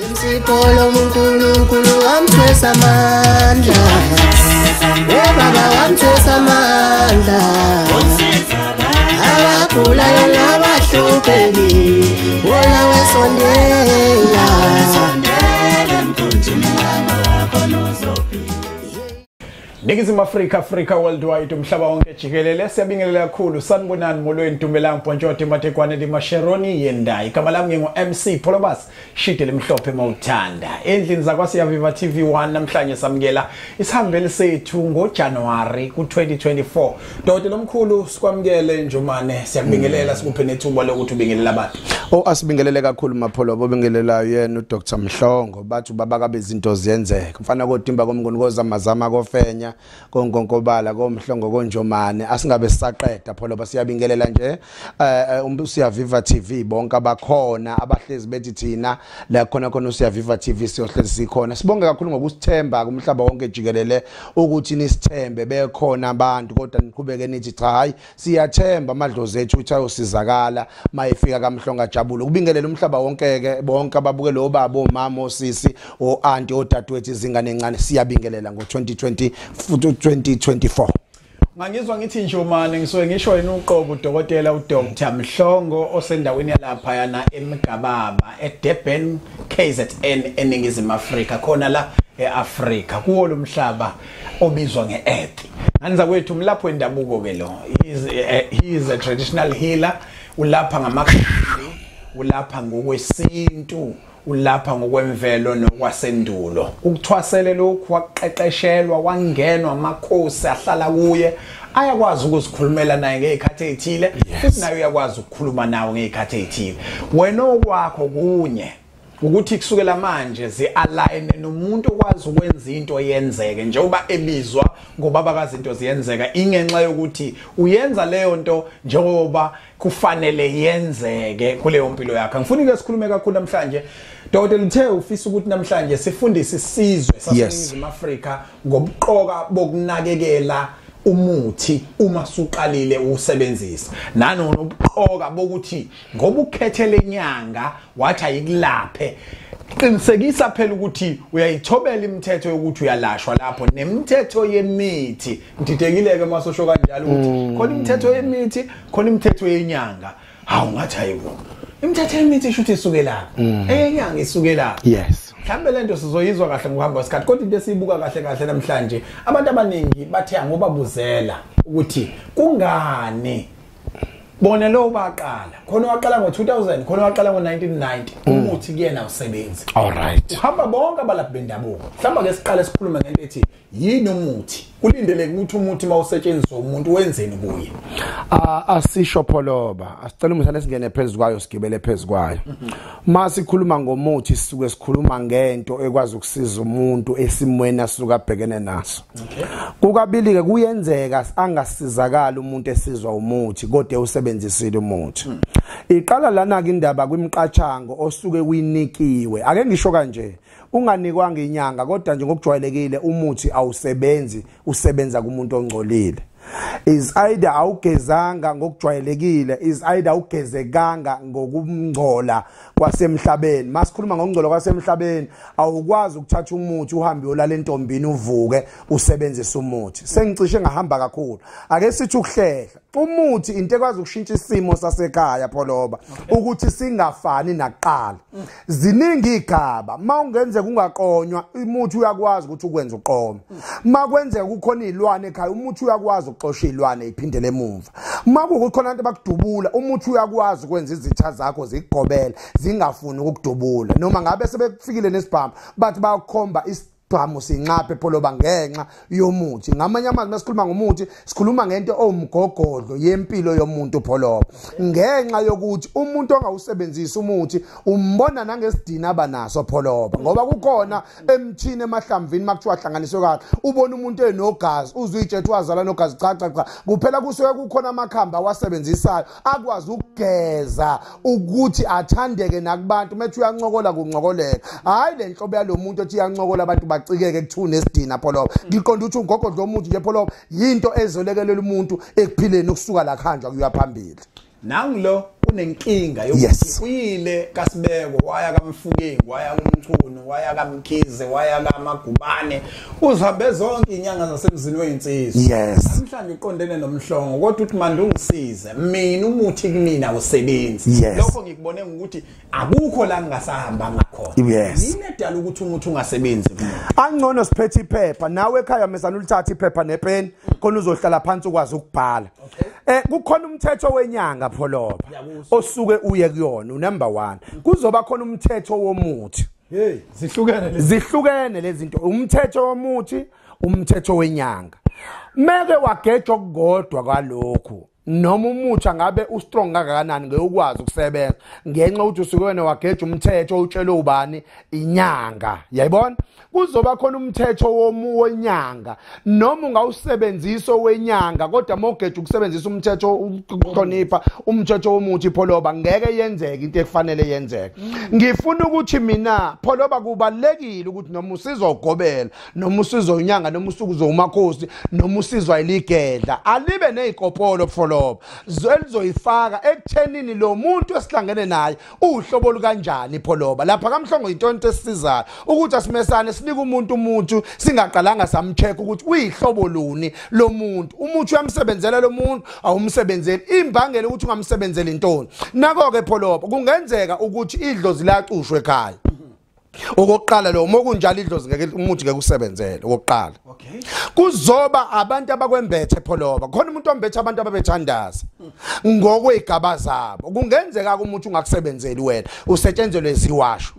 Insipolo uNkulunkulu wamthwesa amandla, Baba wamthwesa amandla, abagulayo nabahlupheki wona wesondela. Ningizimu Africa worldwide umhlaba wonke jikelele siyabingelela kakhulu sanibonani molweni Ntumelanga Mpontshoti Matekwane liMasheroni yendayi igama lami ngingu MC Polobas shite lemhlophe mawuthanda endlini zakwasiya Viva TV1 namhlanje samukela isihambeli sethu ngoJanuary ku2024 dokotela omkhulu sikwamukele njomane siyakubingelela sikuphe nethuba lokuthi ubingelela abantu asibingelele kakhulu mapholo obingelelayo yena uDr Mhlongo bathi babaka bezinto ziyenzeka mfana kodimba komngonikoza amazama kofenya konkonkobala komhlongo konjomane asingabe sisaqeda pholo basiyabingelela nje usiya Viva TV bonke abakhona abahlezi bethi thina la khona usiya Viva TV siyohlezi sikhona sibonge kakhulu ngokusithemba kumhlaba wonke jikelele ukuthi nisithembe bekhona abantu kodwa niqhubeke nithi cha hayi siyathemba amadlozi ethu uthi ayosizakala mayifika kamhlonga jabule kubingelela umhlaba wonke ke bonke ababuke lo baba omama osisi o auntie odadewethu izingane encane siyabingelela ngo2024 Ngangizwa ngithi njomane ngisuke ngisho yena uqobo udokotela uDr Mhlongo osendaweni yalapha yana eMgababa eDurban KZN eningizimu Afrika khona la eAfrika kuwo lo mhlaba obizwa ngeEarth. Nganza kwethu umlapho wendabuko ke lo he is a traditional healer ulapha ngamakhambi ulapha ngokwesintu ulapha ngokwemvelo nokwasendulo ukuthwasele lokhu waqeqeshelwa wangenwa amakhosi ahlala kuye ayakwazi ukuzikhulumela naye ngezikhathi ezithile futhi naye uyakwazi ukukhuluma nawe ngezikhathi ezithile wena okwakho kunye ukuthi kusukela manje zi-align nomuntu okwazi ukwenza into yenzeke njengoba ebizwa ngobaba kazinto ziyenzeka ingenxa yokuthi uyenza leyo nto njengoba kufanele yenzeke kuleyo mpilo yakhe. Ngifuna ke sikhulume kakhulu namhlanje dokotela uthe ufisa ukuthi namhlanje sifundise isizwe saseNingizimu Afrika ngobuqoka bokunakekela umuthi uma suqalile usebenzisa nanobuqoka bokuthi ngoba ukhethele inyanga wathi ayikulaphe qinisekisa phela ukuthi uyayithobela imithetho yokuthi uyalashwa lapho nemithetho yemithi ngididekileke masosho kanjalo ukuthi khona imithetho yemithi khona imithetho yenyanga hawu ngathi ayibo imithetho yemithi ishuthi isukela eyenyanga isukela yes mhlambe lento sizoyizwa kahle ngokuhamba kwesikhathi kodwa into esibuka kahle namhlanje abantu abaningi bathe ngobabuzela ukuthi kungani bona lo baqala khona waqala ngo2000 khona waqala ngo1990 umuthi kuyena usebenzi alright uhamba bonke abalaphi bendabuko mhlamba ke siqale sikhulume ngento ethi yini umuthi kulindeleke ukuthi umuthi mawusetshenziswa umuntu wenzeni kuye asisho pholoba asicela umsana singene phezulu kwayo sigibele phezulu kwayo masikhuluma ngomuthi sisuke sikhuluma ngento ekwazi ukusiza umuntu esimweni asuka abhekene naso kukabili ke kuyenzeka angasizakala umuntu esizwa umuthi kodwa usebenzisile umuthi iqala lana ke indaba kwimqatshango osuke kuyinikiwe ake ngisho kanje unganikwanga inyanga kodwa nje ngokujwayelekile umuthi awusebenzi usebenza kumuntu ongcolile is either awugezanga ngokujwayelekile is either ugezekanga ngokumngcola kwasemhlabeni masikhuluma ngokungcola kwasemhlabeni awukwazi ukuthatha umuthi uhambe uyolala entombini uvuke usebenzise umuthi sengicishe ngahamba kakhulu ake sithi ukuhlehla umuthi into ekwazi ukushintsha isimo sasekhaya pholoba ukuthi singafani nakuqala ziningi igaba mawungenzeka ungaqonywa umuthi uyakwazi ukuthi ukwenza uqoma makwenzeka kukhona izilwane ekhaya umuthi uyakwazi ukuxosha izilwane iphindele emuva makukuthi khona abantu bakudubula umuthi uyakwazi ukwenza izitha zakho zigqobele zingafuni ukudubula noma ngabe sebefikile nesibhamu bathi bayakhomba isibhamu sinqaphe pholoba ngenxa yomuthi ngamanye amazwi masikhuluma ngomuthi sikhuluma ngento omgogodlo yempilo yomuntu pholoba ngenxa yokuthi umuntu ongawusebenzisa umuthi umbona nangesidina abanaso pholoba ngoba kukhona emthini emahlamvini makuthiwa hlanganiswe kahle ubona umuntu enogazi uzwijethu wazala nogazi cha kuphela kusuke kukhona amakhamba awasebenzisayo akwazi ukugeza ukuthi athandeke nakubantu methi uyancokola kuncokoleka hayi lenhlobo yalomuntu ethi uyancokola abantu bacikeke kuthuna esidina pholoba ngiqonda ukuthi ugogodlo womuntu nje pholoba yinto ezolekelela umuntu ekuphileni ukusuka la khanjwa kuya phambili nangilo kunenkinga yokuthi uyile kaSibeko waya kaMfukeni waya kuMchunu waya kaMkhize waya kaMagubane uzabe zonke inyanga zasemzini weinsizwa namhlanje uqondene nomhlongo kodwa uthi manje ungisize mina umuthi kumina awusebenzi lokho ngikubone ukuthi akukho la ngingasahamba ngakhona yini edala ukuthi umuthi ungasebenzi angcono siphethe iphepha nawe ekhaya mesana ulithatha iphepha nepeni khona uzohlala phansi ukwazi ukubhala kukhona umthetho wenyanga pholoba osuke uye kuyona number 1 kuzoba khona umthetho womuthi zihlukene lezi zinto umthetho womuthi umthetho wenyanga meke wagejwa okugodwa kwalokho noma umuthi angabe ustrong kangakanani ngeyokwazi ukusebenza ngenxa ukuthi usuke wena wageja umthetho utshela ubani inyanga yayibona kuzoba khona umthetho wonyanga noma ungawusebenzisa wenyanga kodwa mogeja ukusebenzisa umthetho ukuhlonipha umthetho womuthi pholoba ngeke yenzeke into efanele yenzeke ngifuna ukuthi mina pholoba kubalekile ukuthi noma usizwa ugobela noma usizwa unyanga noma usuku umakhosi noma usizwa iligedla alibe nezikopolo pholoba zelizoyifaka ekuthenini lo muntu esihlangene naye uhlobo lukanjani pholoba lapha kamhlongo into esisizayo ukuthi asimesane sinike umuntu umuthi singaqalanga samcheck ukuthi uyihlobo luni lo muntu umuthi uyamsebenzela lo muntu awumsebenzeli imbangela ukuthi ungamsebenzeli intoni nako ke pholoba kungenzeka ukuthi idlozi lacushwe ekhaya okokuqala lo mokunjalo idlozi ngeke umuthi ngeke usebenzele okokuqala kuzoba abantu abakwembethe pholoba khona umuntu ombethe abantu ababethandaza ngokwegaba zabo kungenzeka umuthi ungakusebenzeli wena usetshenzelwe ziwasho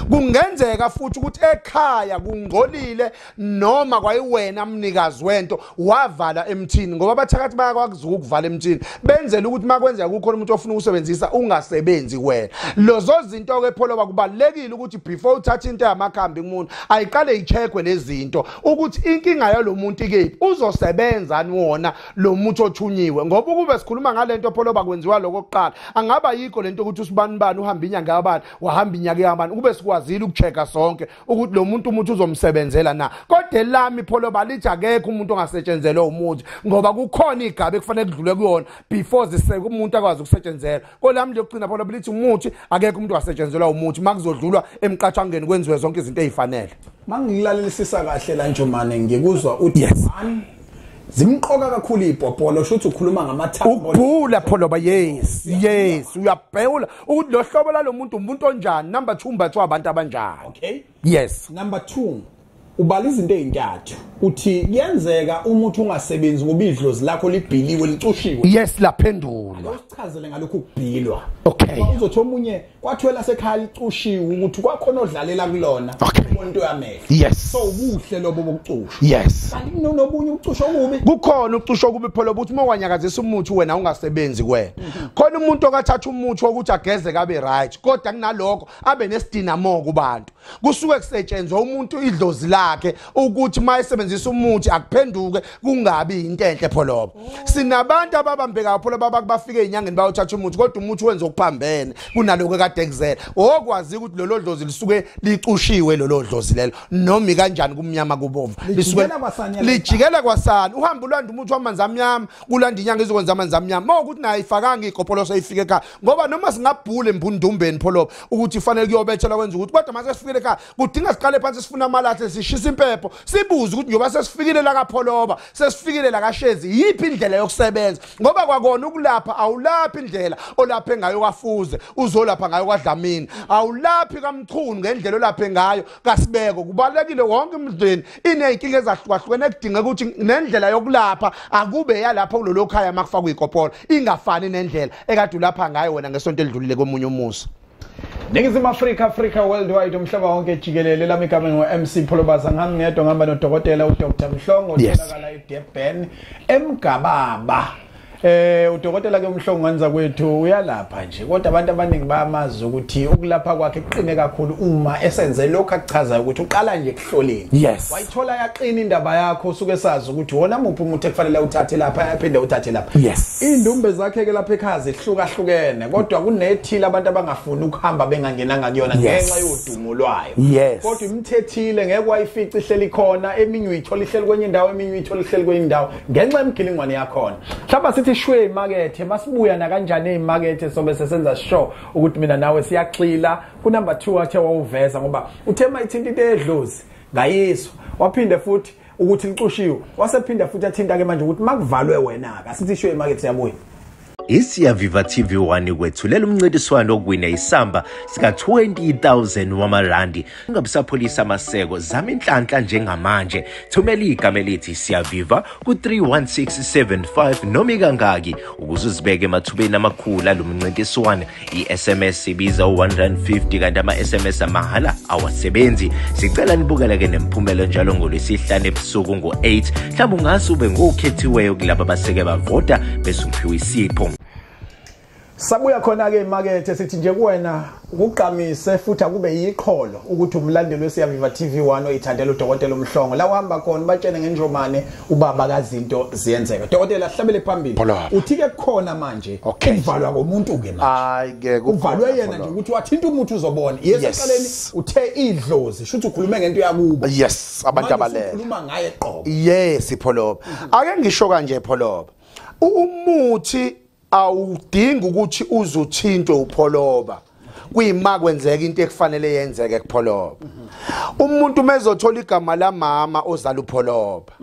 kungenzeka futhi ukuthi ekhaya kungcolile noma kwayiwena mnikazi wento wavala emthini ngoba abathakathi bayakwazi ukuvala emthini benzela ukuthi makwenzeka kukhona umuntu ofuna ukusebenzisa ungasebenzi wena lozo zinto ke pholoba kubalekile ukuthi before uthatha into yamakhambi kumuntu ayiqale icheckwe lezinto ukuthi inkinga yalo muntu ke uzosebenza wona lo muntu othunyiwe ngoba kube sikhuluma ngalento pholoba kwenziwa lokuqala angaba yikho lento ukuthi usibanibani uhamba inyanga yabani wahamba inyanga yabani kube sikwazile ukuchecka sonke ukuthi lo muntu umuthi uzomsebenzela na kodwa lami pholoba lithi akekho umuntu ongasetshenzelwa umuthi ngoba kukhona igaba ekufanele kudlule kuyona before ziseke umuntu akwazi ukusetshenzela kolami lokugcina pholoba lithi umuthi akekho umuntu wasetshenzelwa umuthi makuzodlulwa emqatshangeni kwenziwe zonke izinto ezifanele mangilalelisa kahle la Njomane ngikuzwa uthi zimqoka kakhulu ibhobholo shothi ukhuluma ngamathambo ubhula pholoba yes uyabhewula ukuthi lo hlobo lalomuntu umuntu onjani number 2 mbathu abantu abanjani yes number 2 ubala izinto ezintathu uthi kuyenzeka umuthi ungasebenzi ngoba idlozi lakho libhiliwe licushiwe yes laphendula usichazele ngalokho kubhilwa uzothi omunye kwathwela sekhaya licushiwe ukuthi kwakhona odlalela kulona umuntu uyamehla yes so ubuhle lobo bokucusha yes kanti nobunye ucusha okubi kukhona ucusha okubi pholoba uthi mawanyakazisa umuthi wena ungasebenzi kwena khona umuntu okathatha umuthi ukuthi ageze kabe right kodwa kunalokho abe nesidinamo kubantu kusuke kusetshenzwa umuntu idlozi lakhe ukuthi mayisebenzisa umuthi akuphenduke kungabi into enhle pholoba sinabantu ababambeka pholoba bafike inyangeni bayothatha umuthi kodwa umuthi wenza okuphambene kunaloko ekade kuzela okwazi ukuthi lolo dlozi lisuke licushiwe lolo dlozi lelo noma kanjani kumnyama kubovu lisuke lijikela kwasana uhamba ulanda umuthi wamanzi amnyama kulanda inyanga izokwenza amanzi amnyama mawukuthi nayo ifakanga igopolo seyifike ekhaya ngoba noma singabhule embundumbeni pholoba ukuthi ifanele kuyobethela kwenza ukuthi kodwa mase sifikile ekhaya kudinga siqale phansi sifuna amalathe sishisa impepho sibuze ukuthi njoba sesifikile la kapholoba sesifikile la kaShezi yipi indlela yokusebenza ngoba kwakona ukulapha awulaphi indlela olaphe ngayo kaFuze uzolapha ngayo kwaDlamini awulaphi kaMchunu ngendlela olaphe ngayo kaSibeko kubalekile wonke umdleni ineyinkinga ezahlukahlukene ekudinga ukuthi nendlela yokulapha akube yalapha kulolo khaya makufakwa igopolo ingafani nendlela ekade ulapha ngayo wena ngesonto elidlulile komunye umusa Ningizimu Africa worldwide umhlaba wonke jikelele lami igama ngo-MC Pholobaza ngami ngedwa ngihamba nodokotela uDr Mhlongo otholakala eDurban eMgababa udokotela ke Mhlongo nganza kwethu uyalapha nje kodwa abantu abaningi bayamazi ukuthi ukulapha kwakhe kuqine kakhulu uma esenze lokho akuchazayo ukuthi uqala nje kuhloleni wayithola yaqina indaba yakho usuke sazi ukuthi wona muphi umuntu ekufanele uthathe lapha yaphinde uthathe lapha indumbe zakhe ke lapha ekhaya zihlukahlukene kodwa kunethile abantu abangafuni ukuhamba bengangenanga kuyona ngenxa yodumo lwayo kodwa imthethile ngeke wayifica ihleli khona eminye uyithola ihleli kwenye indawo eminye uyithola ihleli kwenye indawo ngenxa yemgilingwane yakhona mhlawumbe sithi shwe imakethe masibuya na kanjani ezimakethe sobe sesenza sure ukuthi mina nawe siyaxila ku number 2 wathe wawuveza ngoba uthema ithinta into edlozi ngayizwa waphinde futhi ukuthi licushiwe wasephinda futhi athinta ke manje ukuthi makuvalwe wena ka sithi shwe imakethe yabuya Isiyaviva TV1 kwethulela umncintiswano wokuwina isamba sika 20,000 wamarandi. Ungabisapholisa amaseko zama inhlanhla njengamanje. Thumela igama elithi Siyaviva ku 31675 noma ikangaki ukuze uzibeke emathubeni amakhulu alomncintiswano. iSMS sibiza u150 kanti ama-SMS amahala awasebenzi. Sicela nibukele ke nemphumela njalo ngolwesihlanu ebusuku ngo8. Mhlawumbe ungase ube ngokhethiweyo kulabo abaseke bavota bese uphiwe isipho. Sabuya khona ke emakethe sithi nje kuwena ukuqhamise futhi akube yiqholo ukuthi umlandeli weSiyaviva TV1 oyithandela udokotela umhlongo la uhamba khona batshene ngenjomane ubaba kazinto ziyenzeka dokotela hlabele phambili uthi ke khona manje ukuvalwa komuntu ke manje hayi ke uvalwe yena nje ukuthi wathinta umuntu uzobona yeseqaleni uthe idlozi shuthi ukhulume ngento yakuba yes abantu abalele ukhuluma ngaye qobo yes ipholoba ake ngisho kanje ipholoba umuthi awudingi ukuthi uzuthintwe upholoba kuyima kwenzeka into ekufanele yenzeke kupholoba umuntu mezothola igama lamama ozala upholoba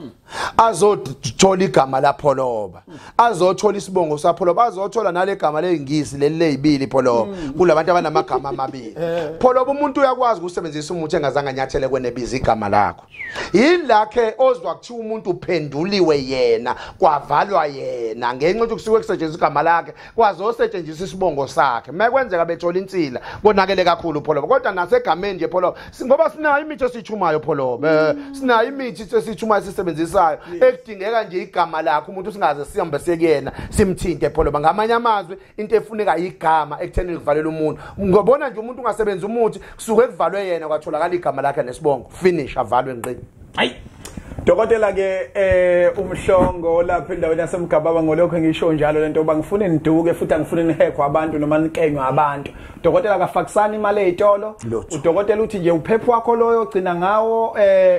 azothola igama lapholoba azothola isibongo sapholoba azothola nale gama leingisi leli lezibili pholoba kulabantu abanamagama amabili pholoba umuntu uyakwazi ukusebenzisa umuthi engazange nyathele kwenebiza igama lakho yilakhe ozwa kuthi umuntu uphenduliwe yena kwavalwa yena ngenxa yokuthi kusuke kusetshenziswa igama lakhe kwazosetshenziswa isibongo sakhe mayekwenzeka bethola insila konakele kakhulu pholoba kodwa nasegameni nje pholoba ngoba sinayo imithi esichumayo pholoba sinayo imithi esichumayo sisebenzisayo ekudingeka nje igama lakho umuntu singaze sihambe sekuyena simthinte pholoba ngamanye amazwi into efuneka igama ekutheni kuvalela umuntu ngobona nje umuntu ungasebenza umuthi kusuke kuvalwe yena kwatholakala igama lakhe nesibongo finish avalwe ngqi hayi dokotela ke umhlongo lapha endaweni yaseMgababa ngolokho ngisho njalo lento oba ngifuna niduke futhi angifuna nihekho abantu noma nikenywa abantu dokotela kafakisana imali ezitolo udokotela uthi nje uphepho wakho loyo gcina ngawo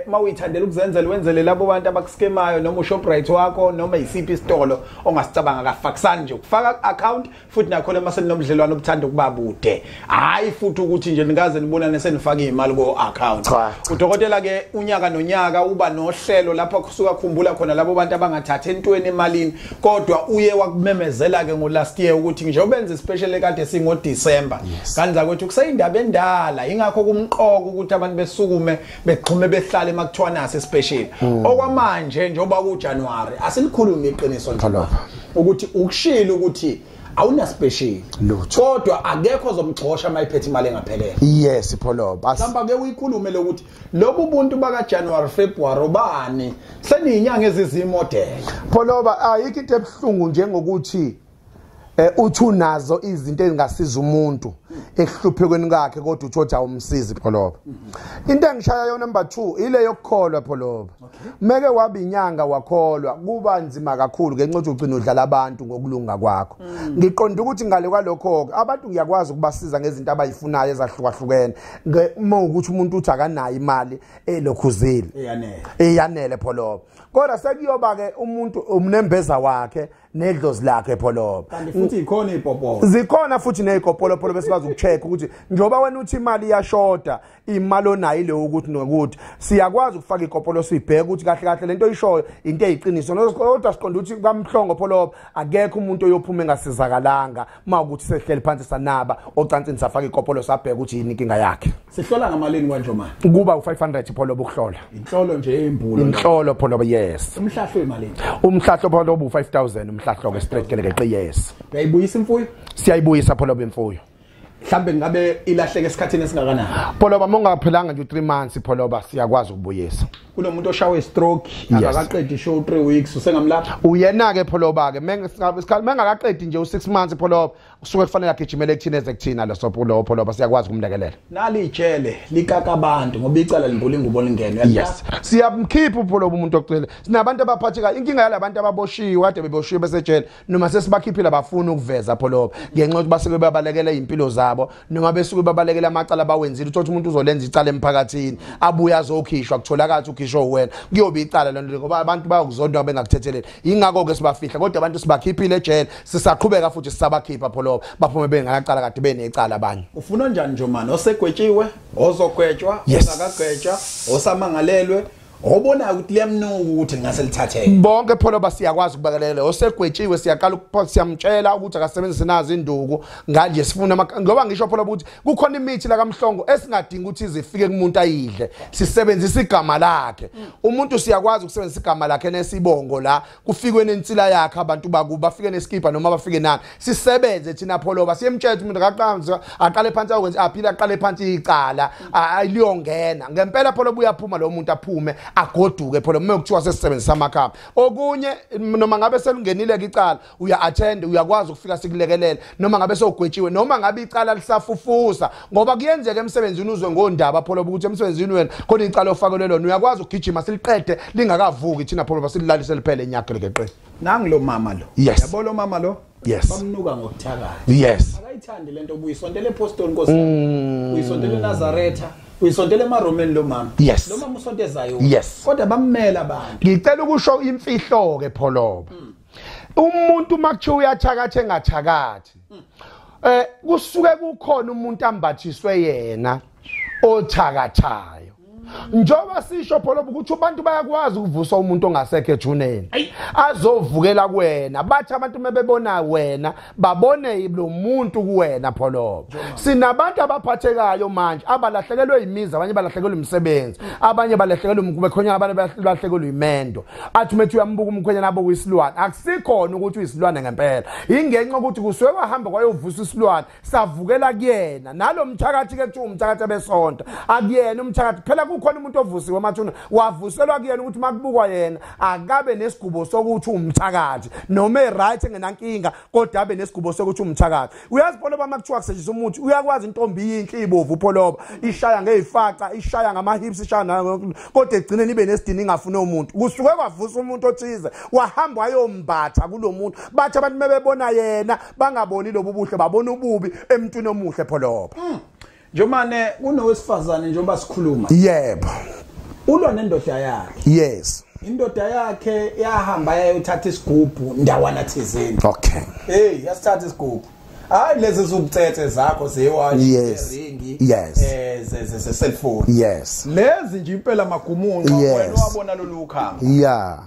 mawuyithandela ukuzenzela wenzele labo bantu abakuskemayo noma uShoprite wakho noma isiphi isitolo ongasicabanga kafakisana nje ukufaka account futhi nakho lemaseni nomdlelwano okuthanda ukuba bude hayi futhi ukuthi nje ningaze nibonane senifaka imali ko account udokotela ke unyaka nonyaka uba nohlelo lapha kusuka khumbula khona labo bantu abangathatha entweni emalini kodwa uye wakumemezela ke ngo last year ukuthi nje ubenze special ekade singo December kanza kwethu kuseyindaba endala ingakho kumqoko ukuthi abantu besukume bexhume behlale emakuthwanase special okwamanje njoba ku January asilikhuluma iqiniso nje ukuthi ukushila ukuthi awuna special kodwa akekho ozomxhosha mayiphethe imali engaphelele yes pholoba mhlamba ke uyikhulume lokuthi lobu buntu baka January February obani seniyinyanga ezizimodel pholoba ayikho into ebhlungu njengokuthi uthi unazo izinto ezingasiza umuntu ekuhluphekweni kwakhe kodwa uthoja umsizi pholoba into engishaya yo number 2 ile yokukholwa pholoba meke wabe inyanga wakholwa kuba nzima kakhulu ngenxa yokuthi ugcina udlala abantu ngokulunga kwakho ngiqonda ukuthi ngale kwalokho abantu ngiyakwazi ukubasiza ngezinto abayifunayo ezahlukahlukene uma ukuthi umuntu uthi akanayo imali elokhuzile eyanele pholoba kodwa sekuyoba ke umuntu umnembeza wakhe nedlozi lakhe pholoba kanti futhi ikhona ipopo zikhona futhi nezikopolo pholoba besikwazi ukucheck ukuthi njoba wena uthi imali iyashoda imali onayo ile ukuthi nokuthi siyakwazi ukufaka ikopolo sibheke ukuthi kahle kahle lento oyishoyo into eyiqiniso kodwa siqonda ukuthi kamhlongo pholoba akekho umuntu oyophuma engasizakalanga mawukuthi sehleli phansi sanaba ocansini safaka ikopolo sabheke ukuthi yini inkinga yakhe sihlola ngamalini kwanjomani kuba u500 pholoba ukuhlola inhlolo nje embulo inhlolo pholoba yes umhlahlo imali umhlahlo pholoba u5000 umhlahlo ke straight ke yes uyayibuyisa imfuyo siyayibuyisa pholoba imfuyo mhlambe ngabe ilahleke esikhathini esingakanani pholoba mongaphelanga nje 3 months pholoba siyakwazi ukubuyisa kunomuntu oshawe stroke akaqedi show 3 weeks usengamlapha uyena ke pholoba ke mengakaqedi nje u6 months pholoba kusuke kufanele agijimele ekuthini ezekuthina lo sopholoba siyakwazi kumlekelela nali ijele likakabantu ngoba icala limbula ingubo lingene yes siyamkhipha upholoba umuntu ocela sinabantu abaphatheka inkinga yalabantu ababoshiwe ade beboshiwe besejele noma sesibakhiphile abafuna ukuveza pholoba ngenxa yokuthi basuke babalekela impilo zabo noma besuke babalekela amacala abawenzile uthothi umuntu uzolenza icala emphakathini abuya azokhishwa kutholakala ukhishwa wena kuyoba icala lento ngoba abantu bayakuzondwa bengakuthetheleli ingakho ke sibafihla kodwa abantu sibakhiphile ejele sisaqhubeka futhi sisabakhipha pholoba baphume bengaqala kade benecala abanye ufuna njani nje manje osegwetshiwe ozogwetshwa ongakagwetshwa osamangalelwe obona ukuthi liyamnuka ukuthi ngase lithatheke bonke pholoba siyakwazi ukubakelela osegwetshiwe siyaqala siyamtshela ukuthi akasebenzise nazi induku nganje sifuna ngoba ngisho pholoba ukuthi kukhona imithi la kamhlongo esingadinga ukuthi izifike kumuntu ayidle sisebenzisa igama lakhe umuntu siyakwazi ukusebenzisa igama lakhe nesibongo la kufikwe nensila yakhe abantu bakuba bafike neskipa noma bafike nani sisebenze thina pholoba siyemtshela umuntu akaqanza aqale phansi akwenza aphila aqale phansi icala ayiliyongena ngempela pholoba uyaphuma lo muntu aphume agoduke pholoba mekuthiwa sesisebenzisa amakhamba okunye noma ngabe selungenile ke icala uya attend uyakwazi ukufika sikulekelela noma ngabe sewugwetshiwe noma ngabe icala lisafufusa ngoba kuyenzeka emsebenzini uzwe ngondaba pholoba ukuthi emsebenzini wena khona icala ofakelwe lona uyakwazi ukugijima siliqede lingakavuki thina pholoba sililalise liphele inyakhe leqe nangi lo mama lo yabo lo mama lo yes bamnuka ngokuthakala yes akayithandi lento ubuyisondele ePostoli Nkosi uyisondele eNazaretha uyisondele eMaromeni lo mama yes lo mama usontezayo yes kodwa bamela abantu ngicela ukusho imfihlo ke pholoba umuntu makuthiwa uyathakatha engathakathi kusuke kukhona umuntu ambathiswe yena othakathayo njoba sisho pholoba ukuthi abantu bayakwazi ukuvusa umuntu ongasekho ejuneni azovukela kuwena bathi abantu mebebona wena babone lo muntu kuwena pholoba sinabantu abaphathekayo manje abalahlekelwe imizi abanye balahlekelwe umsebenzi abanye balahlekelwe umkhwenyana abanye balahlekelwe imendo athi methi uyambuka umkhwenyana abo kuyisilwane akusikhona ukuthi uyisilwane ngempela ingenxa ukuthi kusuke wahamba kwayovusa isilwane savukela kuyena nalo mthakathi ke kuthiwa umthakathi besonto akuyena umthakathi phela kukhona umuntu ovusiwe mathuna wavuselwa kuyena ukuthi makubukwa yena akabe nesigubo sokuthi umthakathi noma eright engenankinga kodwa abe nesigubo sokuthi umthakathi uyazi pholoba makuthiwa kusetshenziswa umuthi uyakwazi intombi yinhle ibovu pholoba ishaya ngezifaca ishaya ngama hips ishaya kodwa egcine nibe nesidini ingafuna umuntu kusuke kwavusa umuntu othize wahamba wayombatha kulomuntu bathi abantu mebebona yena bangaboni lobu buhle babona ububi emntwini omuhle pholoba Jomane kunowesifazane njengoba sikhuluma yebo ulwa nendoda yakhe yes indoda yakhe yahamba yayothatha isigubhu ndawana thizeni okay yasithatha isigubhu hayi lezi zubuthethe zakho zewashi ringi ze cellphone yes lezi nje impela magumunqa wena wabona lolu khamba yeah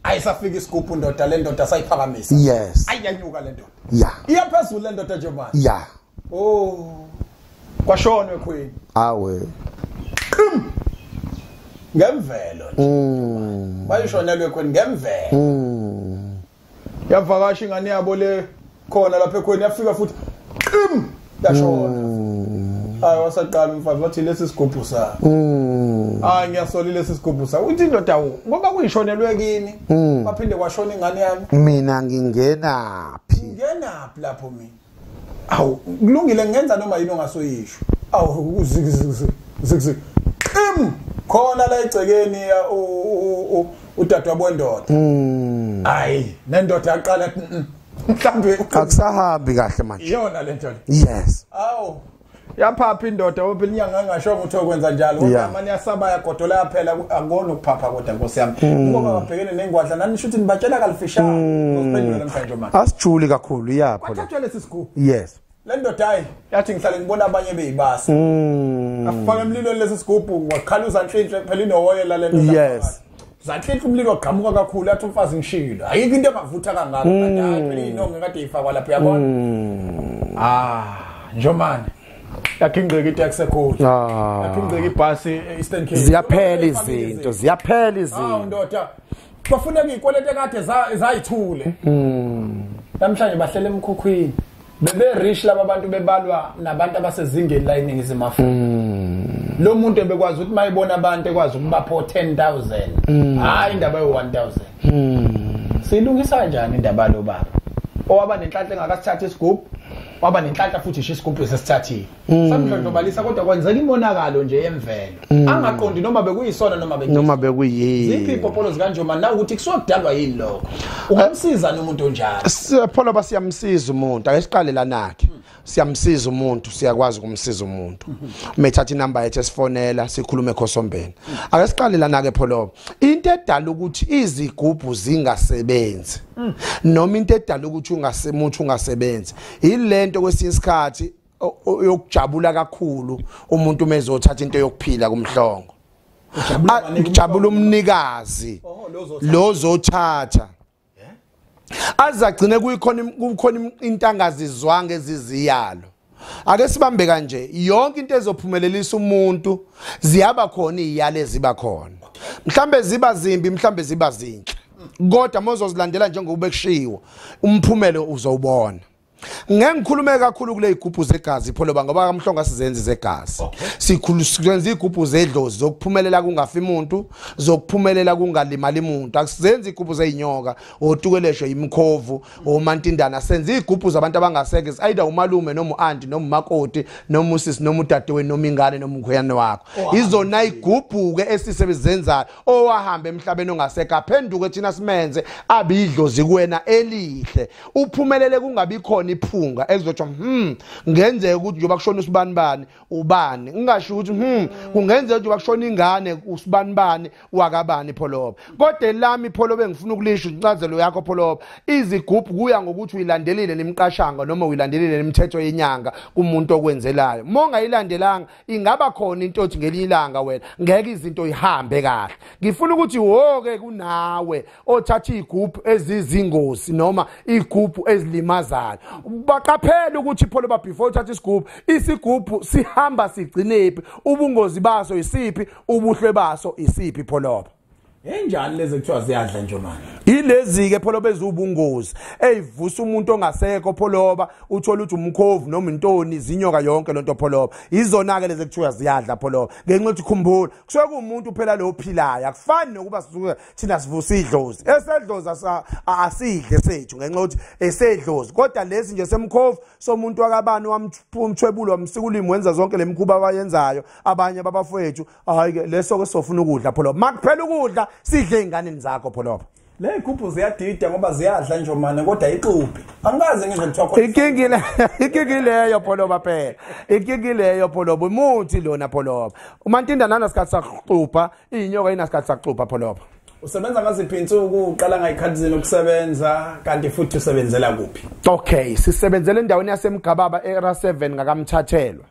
ayisafika isigubhu ndoda le ndoda sayiphakamisa yes ayanyuka le ndoda yeah iyaphezulu le ndoda Jomane yeah kwashonwe queen awe ngemvelo bayishonelwe queen ngemvelo yavakasha ingane yabo le khona lapha ekhona yafika futhi yashona hayi wasaqala umfazi wathi lesi sigubhu sa hayi ngiyasolile lesi sigubhu sa uthi indoda ngoba kuyishonelwe kini baphinde kwashona ingane yami mina ngingenaphi lapho mina awu kulungile ngenza noma yini ongasoyisho awu zikiziki khona la egcekeni udadwa wendoda hayi nendoda yaqala mhlambe akusahambi kahle manje iyona le nto yes awu yaphapha indoda ophela inyanga ngashonga ukuthi okwenza njalo kodwa manje yasaba yagodola yaphela akubona ukuphapha kodwa Nkosi yami ngoba babhekene nengwadla nani nisho ukuthi nibatshela kalifishane ngosiphendula namhlanje manje asijuli kakhulu yapho kwathathwa lesi sigubhu yes le ndoda hayi yathi ngihlale ngibona abanye beyibasa afaka emlilweni lesi sigubhu wakhaluza nhlinhle phela inowoyela le ndoda yes zanhlinhle umlilo waqhamuka kakhulu yathi umfazi ngishilo ayikho into engavutha kangaka kanti phela inongo kade ifakwa lapha yabona Jomane yakingqeka itaxi ekhulu yakingqeka ibhasi Eastern Cape ziyaphela izinto ndoda bafuneka izikwelete kade zayithule namhlanje bahlele emkhukhwini bebe rich laba bantu bebalwa nabantu abasezingeni la eNingizimu Afrika lo muntu ebekwazi ukuthi mayibona abantu ekwazi ukubapho 10,000 hayi indaba yo 1,000 silungisa kanjani indaba lo baba owaba nenhlanhla engakasithatha isigubhu waba nenhlanhla futhi isho isigubhu sesithathile samhlondobalisa kodwa kwenzeka imonakalo nje yemvelo angaqondi noma bekuyisona noma bekuyini ziphi ipopolo zikanjoma na ukuthi kusodalwa yini lokho ungamsiza nomuntu onjalo pholo basiyamsiza umuntu akesiqalela nakhe siyamsiza umuntu siyakwazi ukumsiza umuntu methatha inamba yethu esifonela sikhulume khosombeni akesiqalela nake pholo into edala ukuthi izigubhu zingasebenzi noma into edala ukuthi ungasebenzi ilento kwesinye isikhathi yokujabula kakhulu umuntu umezothatha into yokuphila kumhlongo ujabula umnikazi lozothatha azagcine kukhona intangazi zwange eziziyalo ake sibambe kanje yonke into ezophumelelisa umuntu ziyaba khona iziyalo eziba khona mhlambe ziba zimbi mhlambe ziba zinhle kodwa mozozilandela njengoba bekushiwo umphumelo uzowubona ngeke ngikhulume kakhulu kule igubhu zegazi pholo ngoba kamhlonga sizenzi zegazi sikhuluma izigubhu zedlozi zokuphumelela kungafi umuntu zokuphumelela kungalimali umuntu akusenzi igubhu zeinyoka otukeleshwe imkhovu omantindana senza igubhu zabantu abangaseke either umalume noma uanti noma umakoti noma usisi noma udadewenu noma ingane noma umkhweyane wakho izona igubhu ke esisebenzenzayo owahambe emhlabeni ongaseke aphenduke thina simenze abidlozi kuwena elihle uphumelele kungabi khona iphunga ezizothi ngenzeka ukuthi njoba kushona usibanibani ubani ngingasho ukuthi kungenzeka njoba kushona ingane usibanibani wakabani pholoba kodwa lami pholoba engifuna ukulisho incazelo yakho pholoba izigubhu kuya ngokuthi uyilandelile nemqashanga noma uyilandelile nemithetho yenyanga kumuntu okwenzelayo monga ilandelanga ingaba khona into othi ngelilanga wena ngeke izinto ihambe kahle ngifuna ukuthi woke kunawe othatha igubhu ezizingozi noma igubhu ezilimazayo baqaphela ukuthi pholoba before uthatha isigubhu sihamba sigcinephi ubungozi baso isiphi ubuhle baso isiphi pholoba enjani lezi kuthiwa ziyadla nje manje ilezi ke pholoba ezubungozi eyivusa umuntu ongasekho pholoba uthola ukuthi umkhovu noma intoni zinyoka yonke lonto pholoba izona ke lezi kuthiwa ziyadla pholoba ngenxa ukuthi khumbula kusuke kuumuntu phela lo ophilayo akufani nokuba sisuke thina sivusa idlozi esedlozi asidle sethu ngenxa ukuthi esedlozi kodwa lezi nje semkhovu somuntu wakabani wamthwebulo wamsikulimi wenza zonke lemkhuba abayenzayo abanye babafowethu hayi ke leso ke sofuna ukudla pholoba makuphela ukudla sidle ingane zakho pholoba le igubhu ziyadida ngoba ziyadla nje manje kodwa ixuphi angikaze ngize kuthiwa khona ikingileyo pholoba phela ikingileyo pholoba umuthi lona pholoba umantindana nasikhathi saxupha inyoka inasikhathi saxupha pholoba usebenza ngaziphi insuku uqala ngayikhathizini ukusebenza kanti futhi usebenzela kuphi okay sisebenzele endaweni yaseMgababa era 7 ngakamthathelwa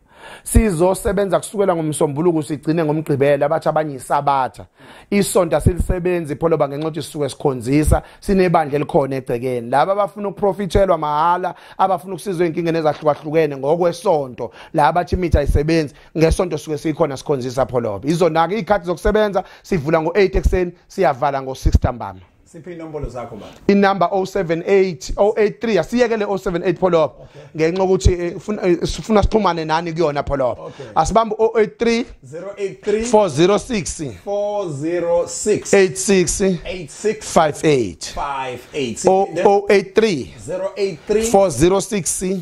sizosebenza kusukela ngomsombuluko sigcine ngomgqibelo abathi abanye isabatha isonto asilisebenzi pholoba ngenxa ukuthi sisuke sikhonzisa sinebandla elikhona egcekeni laba abafuna ukuprofithelwa mahala abafuna ukusizwa inkingeni ezahlukahlukene ngokwesonto la abathi imithi ayisebenzi ngesonto suke sikhona sikhonzisa pholoba izona ke ikhathi zokusebenza sivula ngo8 ekseni siyavala ngo6 ntambama siphi inombolo zakho baba inamba 078083 asiyekele 078 pholoba ngenxa ukuthi sifuna sixhumane nani kuyona pholoba asibambe 083 406 86 58 083 406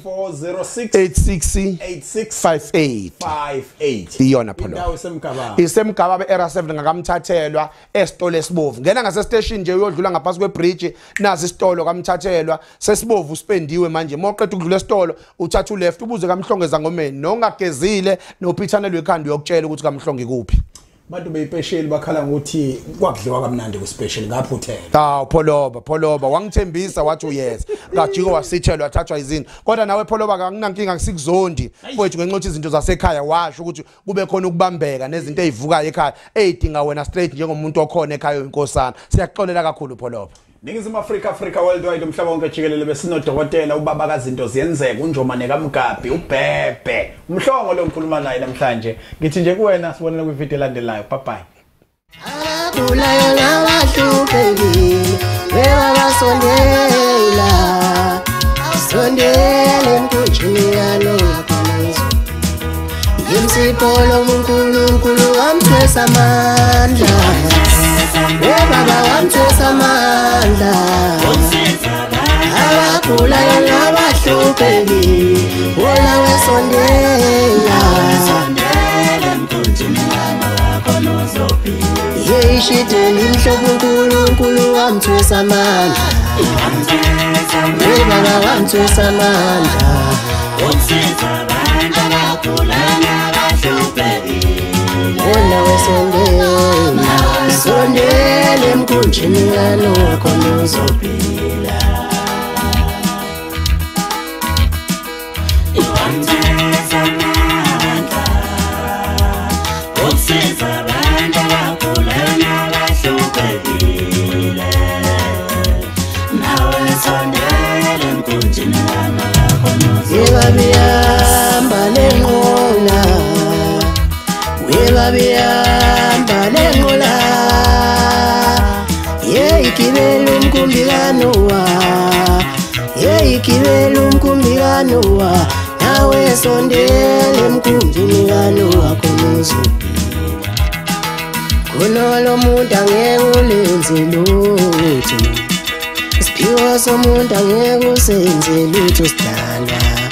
86 58 iyona pholoba isemgababa era 7 ngakamthathelwa esitolo esibovu ngena ngase station nje uyodlula ngaphansi kwebridge nazi isitolo kamthathelwa sesibovu uspendiwe manje moqeda ukudlula esitolo uthatha uleft ubuze kamhlongeza ngomeni nongagezile nophithanelwe ekhanda uyokutshela ukuthi kamhlonge kuphi bantu beyipesheli bakhala ngokuthi kwakudliwa kamnandi kuspecial ngaphuthela pholoba wangithembisa wathi uyeza ngajiko wasithelwa wathathwa izini kodwa nawe pholoba akunankinga ngisikuzondi mfowethu ngenxa ukuthi izinto zasekhaya washo ukuthi kube khona ukubambeka nezinto ezivukayo ekhaya edinga wena straight njengomuntu okhona ekhaya inkosana siyaxolela kakhulu pholoba Ningizimu Africa worldwide umhlaba wonke jikelele besinodokotela ubaba kazinto ziyenzeka unjomane kaMgabi ubhebhe umhlongo lo ngikhuluma naye namhlanje ngithi nje kuwena sibonele ku video elandelayo bye bye abulayo nabahlupekile bebasondela sondela emkhunjini yalo ngaphansi yimsipolo uNkulunkulu wamthwesa amandla baba wamthwesa amandla abagulayo nabahlupheki wona wesondela yeyishideni mhlobo uNkulunkulu wamthwesa amandla baba wamthwesa amandla usiza abantu abagulayo nabahlupheki wona wesondela sondela emkhunjini yakho uzophila Yebabiyamba lenqola Yebabiyamba lenqola Yeyigibela umkumbikano wa Yeyigibela umkumbikano wa nawe sondela emkumbikano wakho uzophila Kunolo muntu angeke ulenze lutho Isiphiwo somuntu angeke usenze lutho sidala